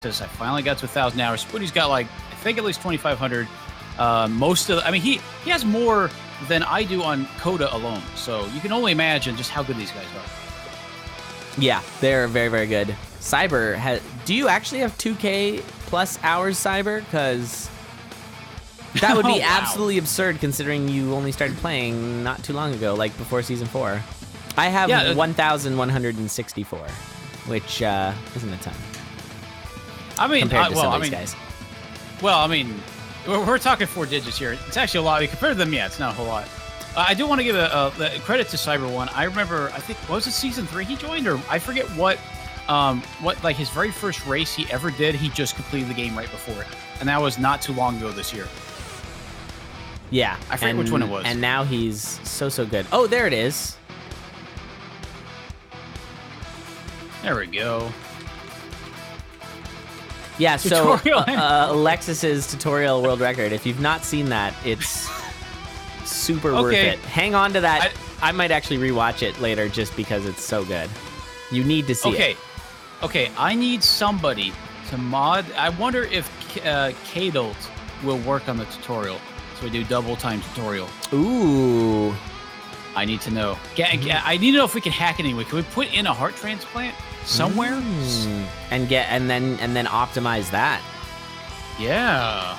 I finally got to 1,000 hours. Spooty's got like, I think at least 2,500. He has more than I do on Coda alone. So you can only imagine just how good these guys are. Yeah, they're very, very good. Cyber, do you actually have 2K plus hours, Cyber? Because that would be absolutely absurd considering you only started playing not too long ago, like before Season 4. I have 1,164, which isn't a ton. I mean, compared to some of these guys. Well, I mean, we're talking 4 digits here. It's actually a lot. Compared to them, yeah, it's not a whole lot. I do want to give a credit to Cyber One. I remember, I think, was it Season 3 he joined, or I forget what like his very first race he ever did. He just completed the game right before it, and that was not too long ago this year. Yeah, I forget which one it was. And now he's so good. Oh, there it is. There we go. Yeah, so Alexis's tutorial world record. If you've not seen that, it's super worth it. Hang on to that. I might actually rewatch it later just because it's so good. You need to see it. Okay, I need somebody to mod. I wonder if Kadult will work on the tutorial. So we do double time tutorial. Ooh. I need to know. I need to know if we can hack it anyway. Can we put in a heart transplant somewhere? And then optimize that. Yeah.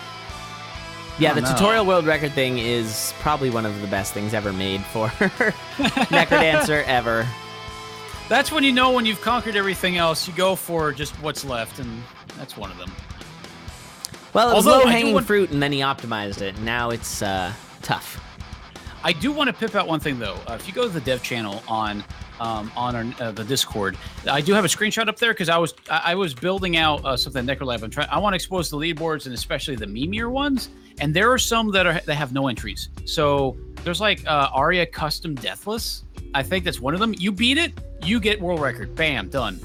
Yeah, the tutorial world record thing is probably one of the best things ever made for Necrodancer ever. That's when you know when you've conquered everything else, you go for just what's left, and that's one of them. Well, it was low-hanging fruit, and then he optimized it, and now it's tough. I do want to pip out one thing, though. If you go to the dev channel on the Discord, I do have a screenshot up there because I was building out something at Necrolab. I want to expose the leaderboards and especially the memeier ones, and there are some that have no entries. So there's like Arya Custom Deathless. I think that's one of them. You beat it, you get world record. Bam, done.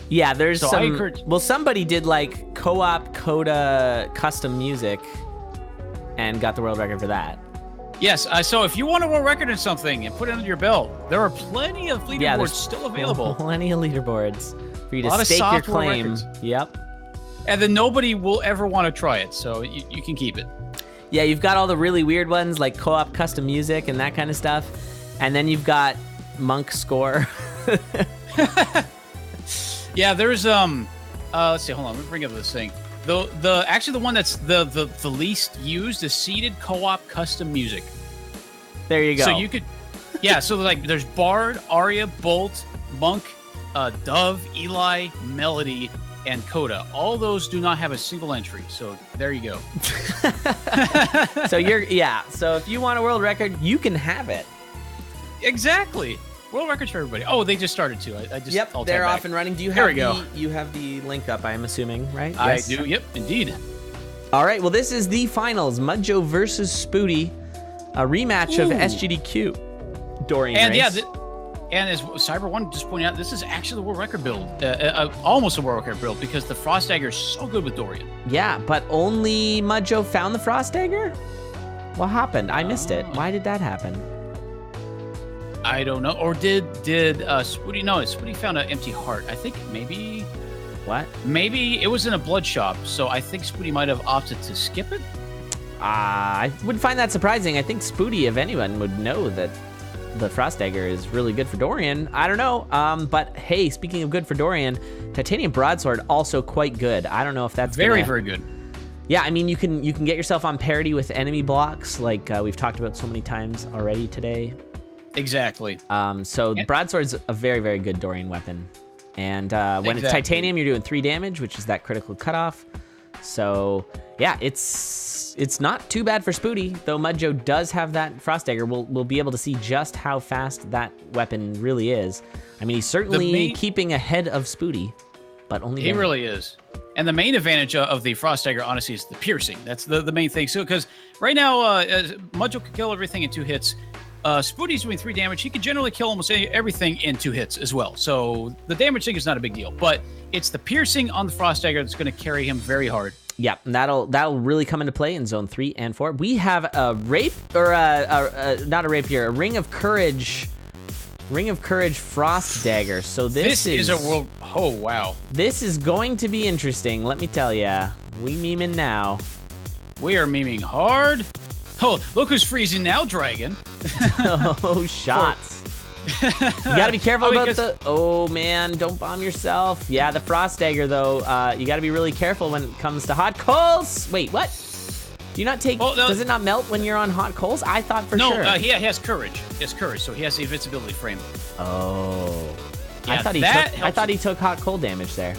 Yeah, there's well, somebody did like co-op Coda custom music and got the world record for that. Yes, so if you want a world record in something and put it under your belt, there are plenty of leaderboards still available. Plenty of leaderboards for you to stake your claim. Yep. And then nobody will ever want to try it, so you can keep it. Yeah, you've got all the really weird ones like co-op custom music and that kind of stuff. And then you've got Monk Score. Yeah, there's let's see, hold on, let me bring up this thing. Actually the one that's the least used is seeded co-op custom music. There you go. So you could so like there's Bard, Arya, Bolt, Monk, Dove, Eli, Melody, and Coda. All those do not have a single entry. So there you go. So so if you want a world record, you can have it. Exactly. World records for everybody. Oh, they just started too. I just they're off and running. Do you have you have the link up? I'm assuming, right? Yes. I do. Yep, indeed. All right. Well, this is the finals: MudJoe versus Spooty, a rematch of SGDQ. Dorian race. And as Cyber One just pointed out, this is actually the world record build, almost a world record build because the Frost Dagger is so good with Dorian. Yeah, but only MudJoe found the Frost Dagger. What happened? I missed it. Why did that happen? I don't know. Or did Spooty? No, Spooty found an empty heart. I think maybe. What? Maybe it was in a blood shop, so I think Spooty might have opted to skip it. I would find that surprising. I think Spooty, if anyone, would know that the Frost Dagger is really good for Dorian. I don't know. But hey, speaking of good for Dorian, Titanium Broadsword also quite good. I don't know if that's very good. Yeah, I mean you can get yourself on parity with enemy blocks, like we've talked about so many times already today. Exactly. So Broadsword's a very, very good Dorian weapon. And when it's titanium, you're doing 3 damage, which is that critical cutoff. So yeah, it's not too bad for Spooty, though MudJoe does have that Frost Dagger. We'll be able to see just how fast that weapon really is. I mean, he's certainly keeping ahead of Spooty, but only he really is. And the main advantage of the Frost Dagger, honestly, is the piercing. That's the main thing. So because right now, MudJoe can kill everything in 2 hits. Spooty's doing 3 damage. He can generally kill almost everything in 2 hits as well. So the damage thing is not a big deal, but it's the piercing on the Frost Dagger that's going to carry him very hard. Yeah, and that'll really come into play in zone 3 and 4. We have a rape, or not a rapier, a Ring of Courage Ring of Courage Frost Dagger. So this is a world. Oh, wow. This is going to be interesting, let me tell ya. We memeing now. We are memeing hard. Oh, look who's freezing now, Dragon. Oh, shots. You gotta be careful about the... Oh, man, don't bomb yourself. Yeah, the Frost Dagger, though, you gotta be really careful when it comes to hot coals. Wait, what? Do you not take... Oh, no. Does it not melt when you're on hot coals? I thought for sure. No, he has courage. He has courage, so he has the invincibility frame. Oh. Yeah, I thought he took hot coal damage there.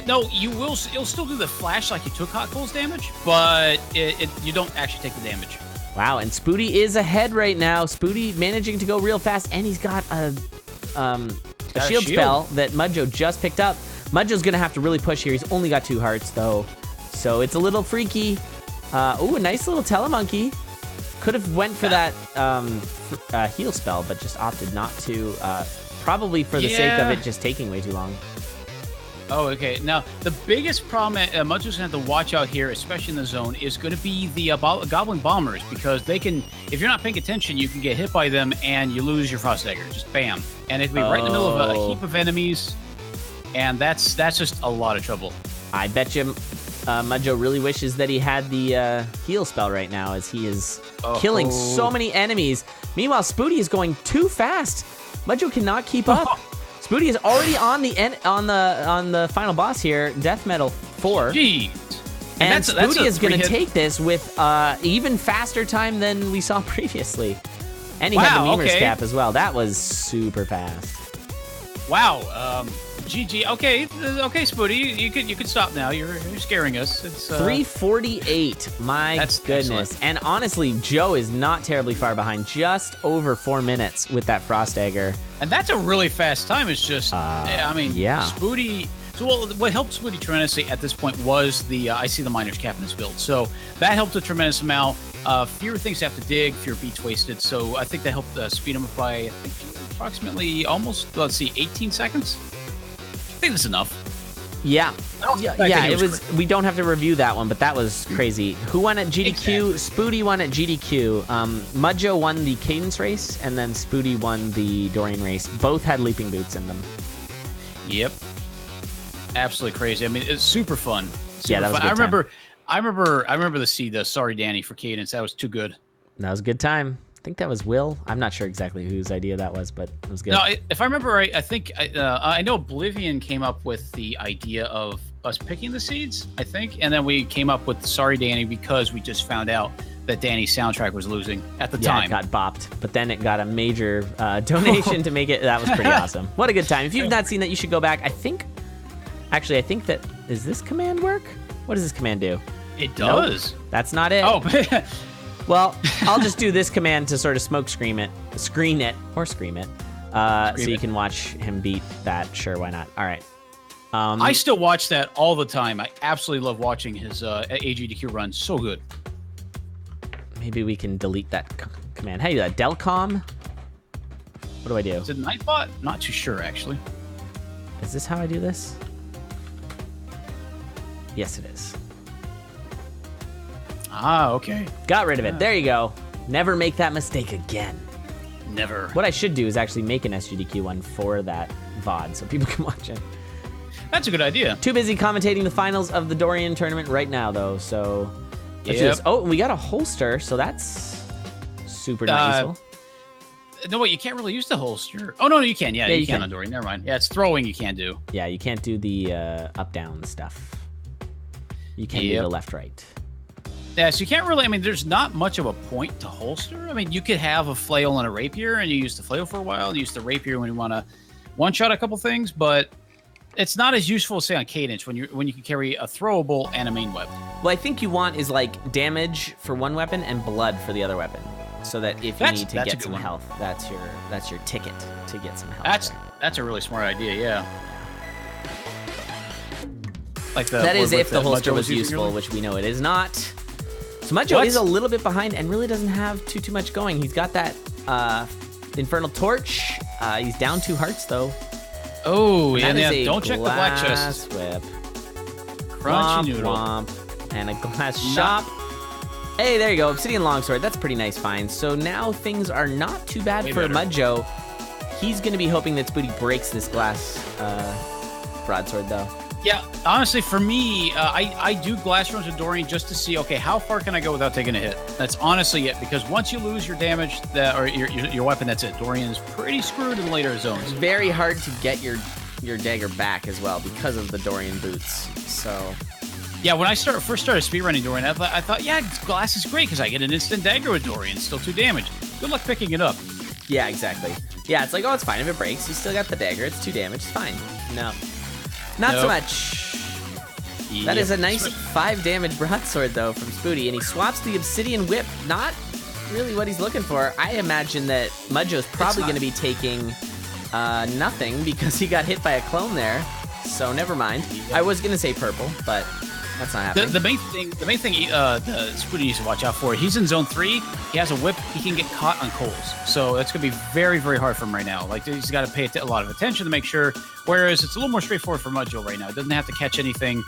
No, you'll still do the flash like you took hot coals damage, but you don't actually take the damage. Wow, and Spooty is ahead right now. Spooty managing to go real fast, and he's got a shield spell that MudJoe just picked up. MudJoe's gonna have to really push here. He's only got 2 hearts though, so it's a little freaky. Ooh, a nice little telemonkey. Could have went for that heal spell, but just opted not to. Probably for the sake of it just taking way too long. Oh, okay. Now, the biggest problem MudJoe's going to have to watch out here, especially in the zone, is going to be the Goblin Bombers, because they can, if you're not paying attention, you can get hit by them and you lose your Frost Dagger. Just bam. And it can be right in the middle of a heap of enemies, and that's just a lot of trouble. I bet you MudJoe really wishes that he had the heal spell right now, as he is killing so many enemies. Meanwhile, Spooty is going too fast. MudJoe cannot keep up. Spooty is already on the final boss here, Death Metal 4. Jeez. And Spooty is going to take this with even faster time than we saw previously. And he had the Memer's Cap as well. That was super fast. Wow. GG. Okay, Spooty, you could stop now. You're scaring us. It's 3:48. My goodness. Excellent. And honestly, Joe is not terribly far behind. Just over 4 minutes with that Frost Dagger. And that's a really fast time. It's just, I mean, Spooty. So what helped Spooty tremendously at this point was the I see the Miner's Cap in this build. So that helped a tremendous amount. Fewer things to have to dig, fewer beats wasted. So I think that helped speed him up by, I think, approximately almost, let's see, 18 seconds. I think that's enough. Yeah, it was. We don't have to review that one, but that was crazy. Who won at GDQ? Exactly. Spooty won at GDQ. MudJoe won the Cadence race, and then Spooty won the Dorian race. Both had leaping boots in them. Yep. Absolutely crazy. I mean, it's super fun. That was fun. I remember the Sorry Danny for Cadence. That was too good. That was a good time. I think that was Will. I'm not sure exactly whose idea that was, but it was good. No, if I remember right, I think I know Oblivion came up with the idea of us picking the seeds, I think, and then we came up with Sorry Danny because we just found out that Danny's soundtrack was losing at the time. Yeah, it got bopped, but then it got a major donation to make it. That was pretty awesome. What a good time. If you've not seen that, you should go back. I think that, does this command work? What does this command do? It does. Nope, that's not it. Oh, well, I'll just do this command to sort of scream it, so you can watch him beat that. Sure, why not? All right. I still watch that all the time. I absolutely love watching his AGDQ run. So good. Maybe we can delete that command. How do you do that? Delcom? What do I do? Is it Nightbot? Not too sure, actually. Is this how I do this? Yes, it is. Ah, okay. Got rid of it. There you go. Never make that mistake again. Never. What I should do is actually make an SGDQ one for that VOD so people can watch it. That's a good idea. Too busy commentating the finals of the Dorian tournament right now, though, so let's do this. Oh, we got a holster, so that's super useful. No, wait, you can't really use the holster. Oh, no, you can. Yeah, you can on Dorian. Never mind. Yeah, it's throwing you can't do. Yeah, you can't do the up-down stuff. You can't do the left-right. Yeah, so you can't really, I mean, there's not much of a point to holster. I mean, you could have a flail and a rapier, and you use the flail for a while, and use the rapier when you want to one-shot a couple things, but it's not as useful, say, on Cadence, when you can carry a throwable and a main weapon. What I think you want is, like, damage for one weapon and blood for the other weapon, so that if you need to get some health, that's your ticket to get some health. That's a really smart idea, yeah. Like that is if the holster was useful, which we know it is not. So MudJoe is a little bit behind and really doesn't have too much going. He's got that Infernal Torch. He's down 2 hearts, though. Oh, yeah, don't check the black chest. Whip. Crunchy noodle. Womp, and a glass shop. Hey, there you go. Obsidian Longsword. That's a pretty nice find. So now things are not too bad for MudJoe. He's going to be hoping that Spooty breaks this glass broadsword, though. Yeah, honestly, for me, I do glass runs with Dorian just to see, okay, how far can I go without taking a hit? That's honestly it, because once you lose your damage or your weapon, that's it. Dorian is pretty screwed in later zones. It's very hard to get your dagger back as well because of the Dorian boots. So, yeah, when I first started speedrunning Dorian, I thought, yeah, glass is great because I get an instant dagger with Dorian, still 2 damage. Good luck picking it up. Yeah, exactly. Yeah, it's like, oh, it's fine if it breaks. You still got the dagger. It's 2 damage. It's fine. No. Not so much. Yep. That is a nice 5 damage broadsword, though, from Spooty. And he swaps the Obsidian Whip. Not really what he's looking for. I imagine that MudJoe's probably going to be taking nothing because he got hit by a clone there. So never mind. I was going to say purple, but that's not happening. The main thing the Spooty needs to watch out for, he's in zone 3. He has a whip. He can get caught on coals. So that's going to be very, very hard for him right now. Like, he's got to pay a lot of attention to make sure. Whereas it's a little more straightforward for MudJoe right now. It doesn't have to catch anything.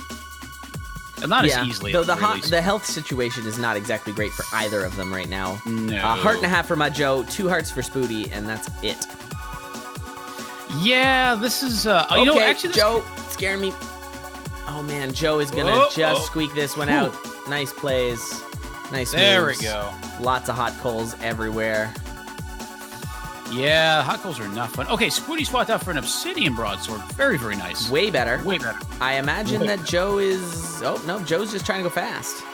Not as easily. Though the health situation is not exactly great for either of them right now. No. Heart and a half for MudJoe, 2 hearts for Spooty, and that's it. Yeah, this is... okay, you know, actually, Joe scaring me. Oh, man, Joe is going to squeak this one out. Nice plays. Nice moves. There we go. Lots of hot coals everywhere. Yeah, hot coals are not fun. Okay, Spooty swapped out for an Obsidian Broadsword. Very, very nice. Way better. Way better. I imagine that Joe is... Oh, no, Joe's just trying to go fast.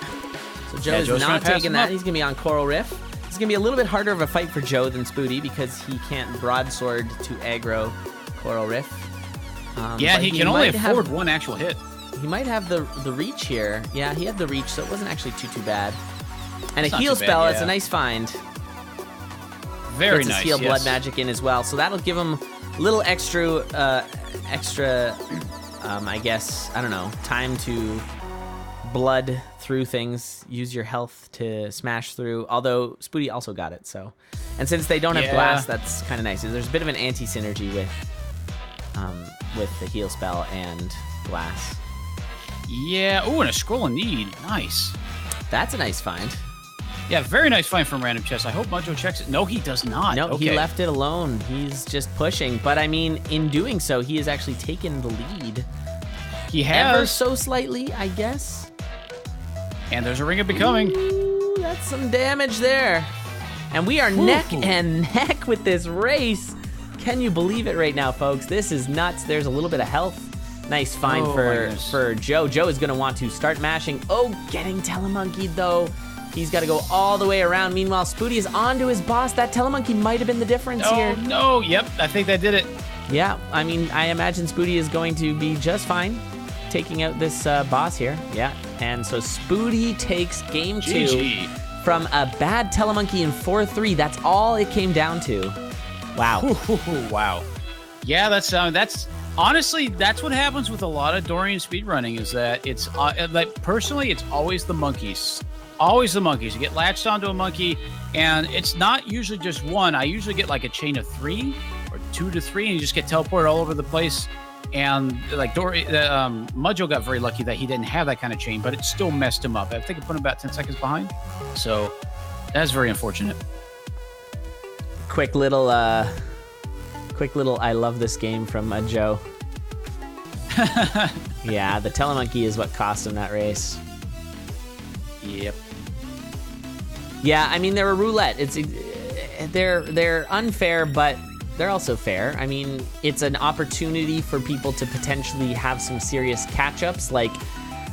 So Joe's not taking that. He's going to be on Coral Riff. It's going to be a little bit harder of a fight for Joe than Spooty because he can't broadsword to aggro Coral Riff. Yeah, he can only afford 1 actual hit. He might have the reach here. Yeah, he had the reach, so it wasn't actually too bad. And a heal spell, it's a nice find. Very nice. Gets his heal blood magic in as well, so that'll give him a little extra, I guess, I don't know, time to blood through things, use your health to smash through, although Spooty also got it, so. And since they don't have glass, that's kind of nice. There's a bit of an anti-synergy with the heal spell and glass. Yeah, oh, and a Scroll of Need. Nice. That's a nice find. Yeah, very nice find from Random Chest. I hope MudJoe checks it. No, he does not. No, he left it alone. He's just pushing. But, I mean, in doing so, he has actually taken the lead. He has. Ever so slightly, I guess. And there's a Ring of Becoming. Ooh, that's some damage there. And we are neck and neck with this race. Can you believe it right now, folks? This is nuts. There's a little bit of health. Nice find for Joe. Joe is going to want to start mashing. Oh, getting telemonkeyed, though. He's got to go all the way around. Meanwhile, Spooty is on to his boss. That telemonkey might have been the difference here. Oh, no. Yep, I think that did it. Yeah, I mean, I imagine Spooty is going to be just fine taking out this boss here. Yeah, and so Spooty takes game 2 from a bad telemonkey in 4-3. That's all it came down to. Wow. Wow. Yeah, that's honestly, that's what happens with a lot of Dorian speedrunning is that it's like personally, it's always the monkeys. Always the monkeys. You get latched onto a monkey, and it's not usually just one. I usually get like a chain of 3 or 2 to 3, and you just get teleported all over the place. And like MudJoe got very lucky that he didn't have that kind of chain, but it still messed him up. I think it put him about 10 seconds behind. So that's very unfortunate. Quick little I love this game from MudJoe. Yeah, the telemonkey is what cost him that race. Yep. Yeah, I mean, they're a roulette. They're unfair, but they're also fair. I mean, it's an opportunity for people to potentially have some serious catch-ups. Like,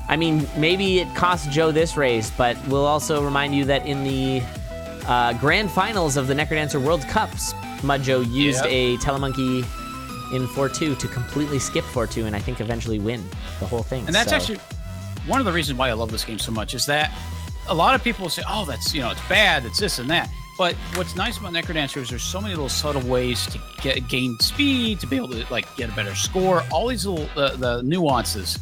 I mean, maybe it cost Joe this race, but we'll also remind you that in the grand finals of the Necrodancer World Cups, MudJoe used a telemonkey in 4-2 to completely skip 4-2 and I think eventually win the whole thing. And that's actually one of the reasons why I love this game so much is that a lot of people say, oh, that's, it's bad, it's this and that. But what's nice about Necrodancer is there's so many little subtle ways to gain speed, to be able to like get a better score, all these little the nuances.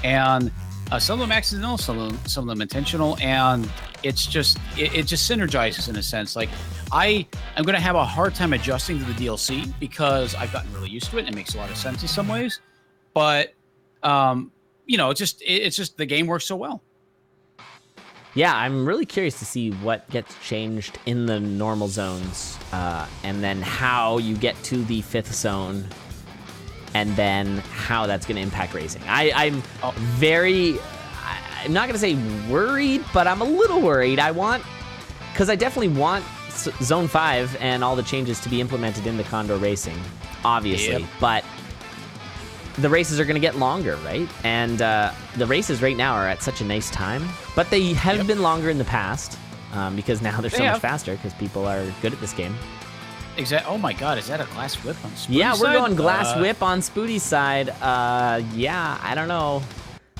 And some of them accidental, some of them intentional, and it's just it just synergizes in a sense. Like I'm going to have a hard time adjusting to the DLC because I've gotten really used to it and it makes a lot of sense in some ways. But it's just the game works so well. Yeah, I'm really curious to see what gets changed in the normal zones, and then how you get to the 5th zone, and then how that's going to impact racing. I'm not going to say worried, but I'm a little worried. Because I definitely want Zone 5 and all the changes to be implemented into Condor Racing, obviously. Yep. But the races are going to get longer, right? And the races right now are at such a nice time. But they have been longer in the past because now they're so much faster because people are good at this game. Exactly. Oh my God, is that a glass whip on Spooty's Yeah, we're side? going glass whip on Spooty's side. Yeah, I don't know.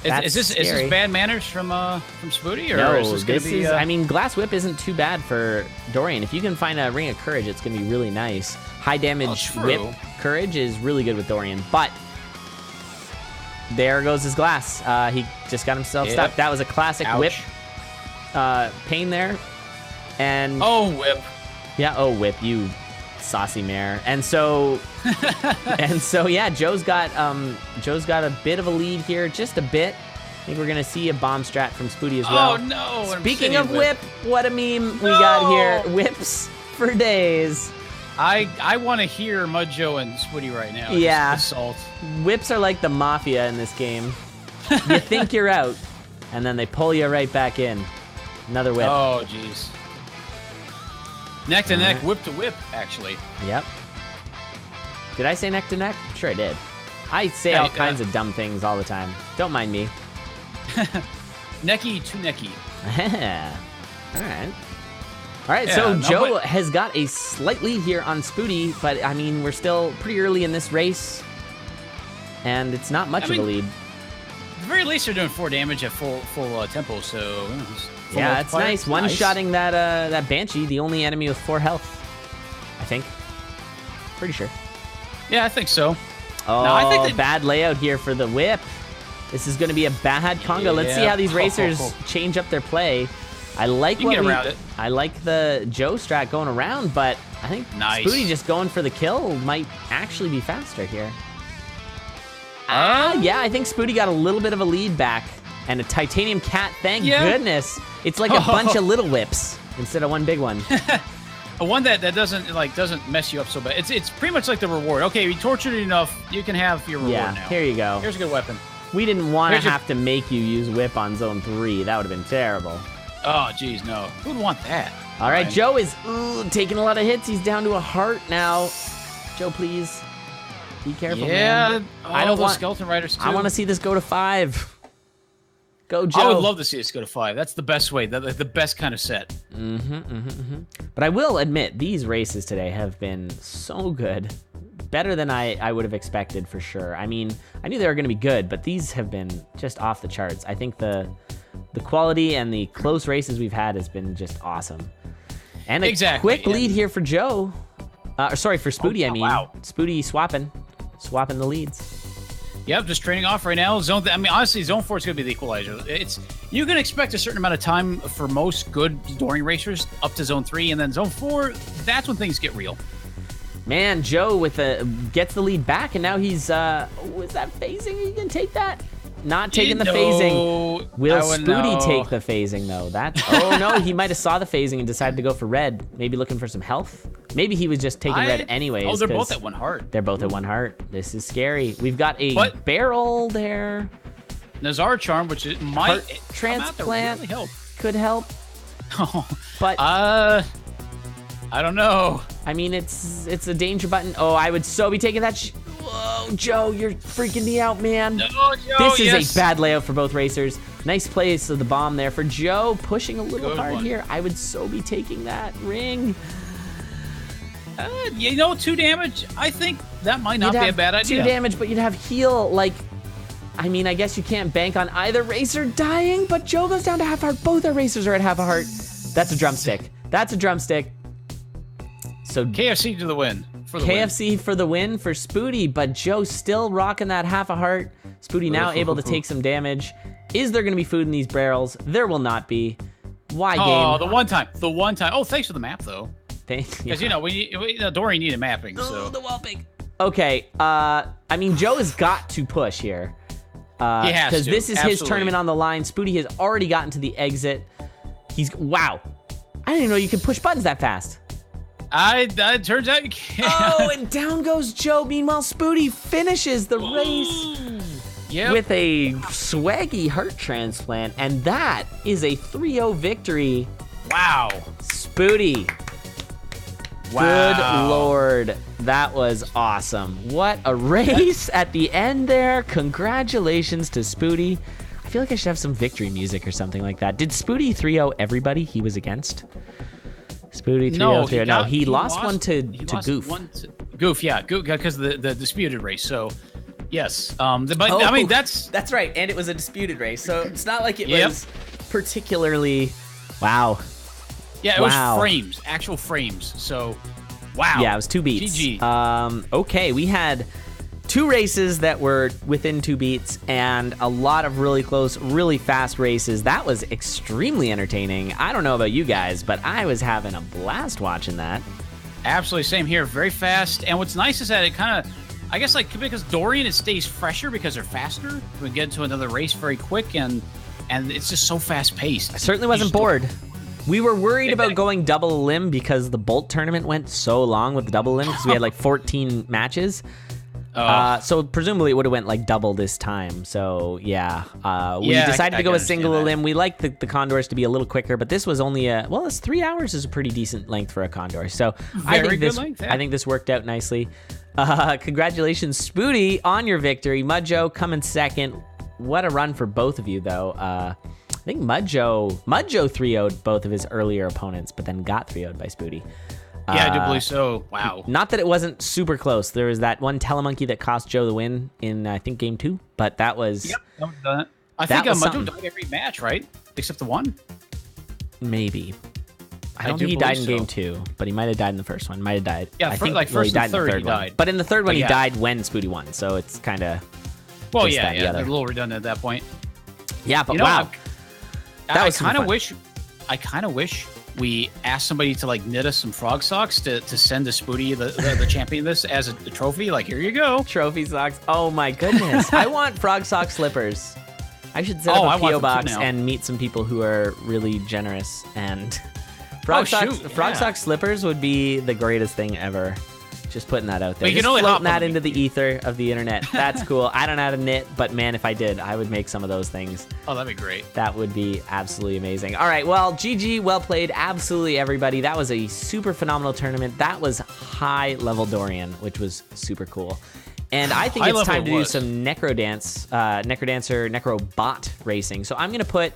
Is this bad manners from Spooty, or no, is this going to be? I mean, glass whip isn't too bad for Dorian. If you can find a ring of courage, it's going to be really nice. High damage whip courage is really good with Dorian, but there goes his glass. He just got himself stuck. That was a classic whip pain there, and whip. Yeah, whip, you saucy mare. And so yeah, Joe's got a bit of a lead here, just a bit. I think we're gonna see a bomb strat from Spooty as well. Oh no! Speaking of whip, what a meme we got here. Whips for days. I want to hear MudJoe and Spooty right now. Yeah. Assault. Whips are like the mafia in this game. You think you're out, and then they pull you right back in. Another whip. Oh jeez. Neck to neck, whip to whip, actually. Yep. Did I say neck to neck? Sure I did. I say all kinds of dumb things all the time. Don't mind me. Necky to necky. All right, so Joe has got a slight lead here on Spooty, but I mean, we're still pretty early in this race, and it's not much of a lead. At the very least, they're doing 4 damage at full tempo, so... Yeah, it's nice. One-shotting that Banshee, the only enemy with 4 health, I think. Pretty sure. Yeah, I think so. Oh, I think bad layout here for the whip. This is going to be a bad Congo. Let's see how these racers change up their play. I like I like the Joe strat going around, but I think Spooty just going for the kill might actually be faster here. Yeah, I think Spooty got a little bit of a lead back. And a titanium cat, thank goodness. It's like a bunch of little whips instead of one big one. One that doesn't mess you up so bad. It's pretty much like the reward. Okay, you tortured it enough, you can have your reward now. Here you go. Here's a good weapon. We didn't want to have to make you use whip on zone 3. That would have been terrible. Oh, geez, no. Who would want that? All right, Joe is taking a lot of hits. He's down to a heart now. Joe, please. Be careful, man. I don't want skeleton riders too. I want to see this go to 5. Go, Joe. I would love to see this go to 5. That's the best way. The best kind of set. But I will admit, these races today have been so good. Better than I would have expected, for sure. I mean, I knew they were going to be good, but these have been just off the charts. I think the quality and the close races we've had has been just awesome. And a quick lead here for Joe. Sorry, for Spooty, I mean. Wow. Spooty swapping the leads. Yep, just training off right now. Honestly, Zone 4 is going to be the equalizer. You can expect a certain amount of time for most good Dorian racers up to Zone 3, and then Zone 4, that's when things get real. Man, Joe gets the lead back, and now he's was that phasing? He can take that? Not taking the phasing. Will Spooty take the phasing though? Oh no, he might have saw the phasing and decided to go for red. Maybe looking for some health. Maybe he was just taking red anyways. Oh, they're both at 1 heart. They're both at 1 heart. This is scary. We've got a barrel there. Nazar charm, which might transplant really help. Could help. But I don't know. I mean, it's a danger button. Oh, I would so be taking that. Whoa, Joe, you're freaking me out, man. No, Joe, this is a bad layout for both racers. Nice place of the bomb there for Joe, pushing a little hard here. I would so be taking that ring. 2 damage. I think that might not be a bad idea. 2 damage, but you'd have heal. I mean, I guess you can't bank on either racer dying, but Joe goes down to half heart. Both our racers are at half a heart. That's a drumstick. So KFC to the win. KFC for the win for Spooty, but Joe still rocking that half a heart. Spooty now able to take some damage. Is there going to be food in these barrels? There will not be. Why, game? Oh, the one time. Oh, thanks for the map, though. Because, Dorian needed mapping, so. The wall pig. Okay, I mean, Joe has got to push here. He has to. Because this is his tournament on the line. Spooty has already gotten to the exit. Wow. I didn't even know you could push buttons that fast. It turns out you can. Oh, and down goes Joe. Meanwhile, Spooty finishes the race with a swaggy heart transplant, and that is a 3-0 victory. Wow. Spooty. Wow. Good Lord. That was awesome. What a race at the end there. Congratulations to Spooty. I feel like I should have some victory music or something like that. Did Spooty 3-0 everybody he was against? Spooty 3-0, 3-0. No, he lost one to Goof. Goof, yeah. Goof, because of the disputed race. So, yes. I mean, that's right. And it was a disputed race. So it's not like it was particularly... Wow. Yeah, it was frames. Actual frames. So, wow. Yeah, it was 2 beats. GG. Okay, we had 2 races that were within 2 beats and a lot of really close, really fast races. That was extremely entertaining. I don't know about you guys, but I was having a blast watching that. Absolutely, same here. Very fast. And what's nice is that it kind of, I guess, like, because Dorian, it stays fresher because they're faster. We get into another race very quick, and it's just so fast-paced. I certainly wasn't bored. We were worried about going double limb because the Bolt tournament went so long with the double limb because we had like 14 matches. So presumably it would have went like double this time. So yeah, we decided to go a single limb. We like the Condors to be a little quicker, but this was only it's 3 hours is a pretty decent length for a Condor. So I think this worked out nicely. Congratulations, Spooty, on your victory. MudJoe coming second. What a run for both of you, though. I think MudJoe 3-0'd both of his earlier opponents, but then got 3-0'd by Spooty. Yeah, I do believe so. Wow. Not that it wasn't super close. There was that one Telemonkey that cost Joe the win in, I think, game 2, but that was... Yep, that. I think MudJoe died every match, right? Except the one? Maybe. I don't think he died in game 2, but he might have died in the first one. Might have died. Yeah, I think first and third he died. But in the third one, he died when Spooty won, so it's kind of... Well, yeah, a little redundant at that point. Yeah, but wow. I kind of wish we asked somebody to like knit us some frog socks to send to Spooty the champion this as a trophy. Like, here you go, trophy socks. Oh my goodness, I want frog sock slippers. I should set up a PO box and meet some people who are really generous. And frog sock slippers would be the greatest thing ever. Just putting that out there. Just floating that into the ether of the internet. That's cool. I don't know how to knit, but man, if I did, I would make some of those things. Oh, that'd be great. That would be absolutely amazing. All right, well, GG, well played, absolutely everybody. That was a super phenomenal tournament. That was high-level Dorian, which was super cool. And I think it's time to do some Necrodance, Necrodancer, Necrobot racing. So I'm going to put